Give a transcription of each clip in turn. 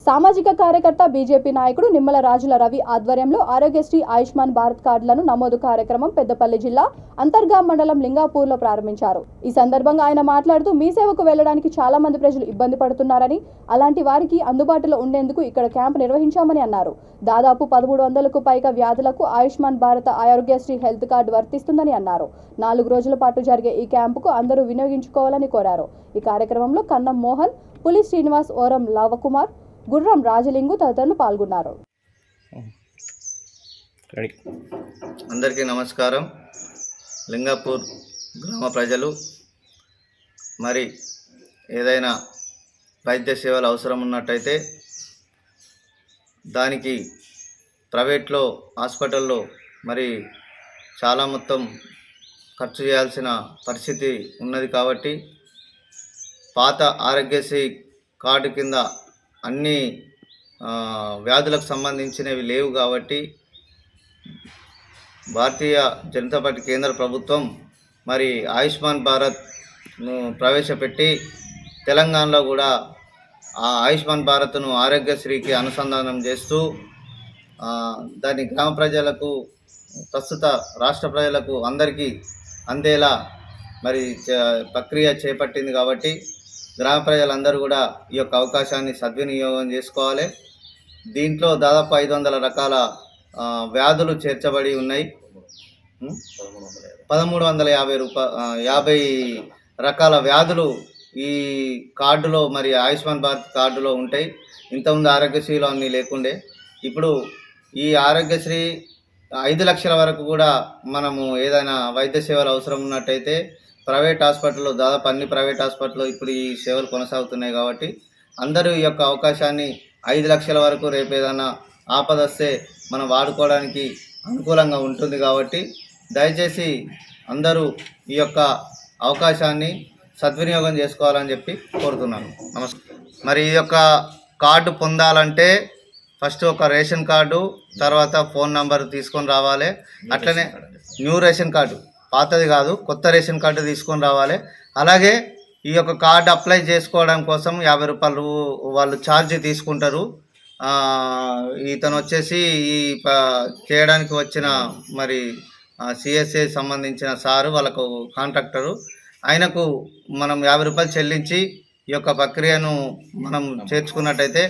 సామాజిక కార్యకర్త బీజేపీ నాయకుడు నిమ్మల రాజుల రవి ఆధ్వర్యంలో ఆరోగ్యశ్రీ ఆయుష్మాన్ భారత్ కార్డులను నమోదు కార్యక్రమం పెద్దపల్లి జిల్లా అంతర్గాం మండలం లింగాపూర్లో ప్రారంభించారు. ఈ సందర్భంగా ఆయన మాట్లాడుతూ మీ సేవకు వెళ్లడానికి చాలా మంది ప్రజలు ఇబ్బంది పడుతున్నారని, అలాంటి వారికి అందుబాటులో ఉండేందుకు ఇక్కడ క్యాంప్ నిర్వహించామని అన్నారు. దాదాపు 1300కు పైగా వ్యాధులకు ఆయుష్మాన్ భారత్ ఆరోగ్యశ్రీ హెల్త్ కార్డు వర్తిస్తుందని అన్నారు. 4 రోజుల పాటు జరిగే ఈ క్యాంపుకు అందరూ వినియోగించుకోవాలని కోరారు. ఈ కార్యక్రమంలో కన్నం మోహన్, పులి శ్రీనివాస్, ఓరం లవకుమార్, గుర్రం రాజలింగు తదితరులు పాల్గొన్నారు. అందరికీ నమస్కారం. లింగాపూర్ గ్రామ ప్రజలు మరి ఏదైనా వైద్య సేవలు అవసరం ఉన్నట్టయితే దానికి ప్రైవేట్లో హాస్పిటల్లో మరి చాలా మొత్తం ఖర్చు చేయాల్సిన పరిస్థితి ఉన్నది. కాబట్టి పాత ఆరోగ్యశ్రీ కార్డు కింద అన్ని వ్యాధులకు సంబంధించినవి లేవు. కాబట్టి భారతీయ జనతా పార్టీ కేంద్ర ప్రభుత్వం మరి ఆయుష్మాన్ భారత్ను ప్రవేశపెట్టి తెలంగాణలో కూడా ఆ ఆయుష్మాన్ భారత్ను ఆరోగ్యశ్రీకి అనుసంధానం చేస్తూ దాని గ్రామ ప్రజలకు, ప్రస్తుత రాష్ట్ర ప్రజలకు అందరికీ అందేలా మరి ప్రక్రియ చేపట్టింది. కాబట్టి గ్రామ ప్రజలందరూ కూడా ఈ యొక్క అవకాశాన్ని సద్వినియోగం చేసుకోవాలి. దీంట్లో దాదాపు 500 రకాల వ్యాధులు చేర్చబడి ఉన్నాయి. 1350 రకాల వ్యాధులు ఈ కార్డులో మరి ఆయుష్మాన్ భారత్ కార్డులో ఉంటాయి. ఇంతకుముందు ఆరోగ్యశ్రీలో అన్నీ లేకుండే. ఇప్పుడు ఈ ఆరోగ్యశ్రీ 5 లక్షల వరకు కూడా మనము ఏదైనా వైద్య సేవలు అవసరం ఉన్నట్టయితే ప్రైవేట్ హాస్పిటల్లో, దాదాపు అన్ని ప్రైవేట్ హాస్పిటల్లో ఇప్పుడు ఈ సేవలు కొనసాగుతున్నాయి. కాబట్టి అందరూ ఈ యొక్క అవకాశాన్ని 5 లక్షల వరకు రేపు ఏదైనా ఆపద వస్తే మనం వాడుకోవడానికి అనుకూలంగా ఉంటుంది. కాబట్టి దయచేసి అందరూ ఈ యొక్క అవకాశాన్ని సద్వినియోగం చేసుకోవాలని చెప్పి కోరుతున్నాను. నమస్కారం. మరి ఈ యొక్క కార్డు పొందాలంటే ఫస్ట్ ఒక రేషన్ కార్డు, తర్వాత ఫోన్ నంబర్ తీసుకొని రావాలి. అట్లనే న్యూ రేషన్ కార్డు, పాతది కాదు, కొత్త రేషన్ కార్డు తీసుకొని రావాలి. అలాగే ఈ యొక్క కార్డు అప్లై చేసుకోవడం కోసం 50 రూపాయలు వాళ్ళు ఛార్జ్ తీసుకుంటారు. ఇతను వచ్చేసి ఈ చేయడానికి వచ్చిన మరి సిఎస్ఏ సంబంధించిన సారు, వాళ్ళకు కాంట్రాక్టరు, ఆయనకు మనం 50 రూపాయలు చెల్లించి ఈ యొక్క ప్రక్రియను మనం చేర్చుకున్నట్టయితే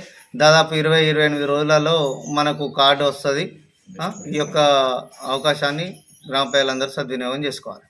దాదాపు 20-28 రోజులలో మనకు కార్డు వస్తుంది. ఈ యొక్క అవకాశాన్ని గ్రామ ప్రజలందరూ సద్వినియోగం చేసుకోవాలి.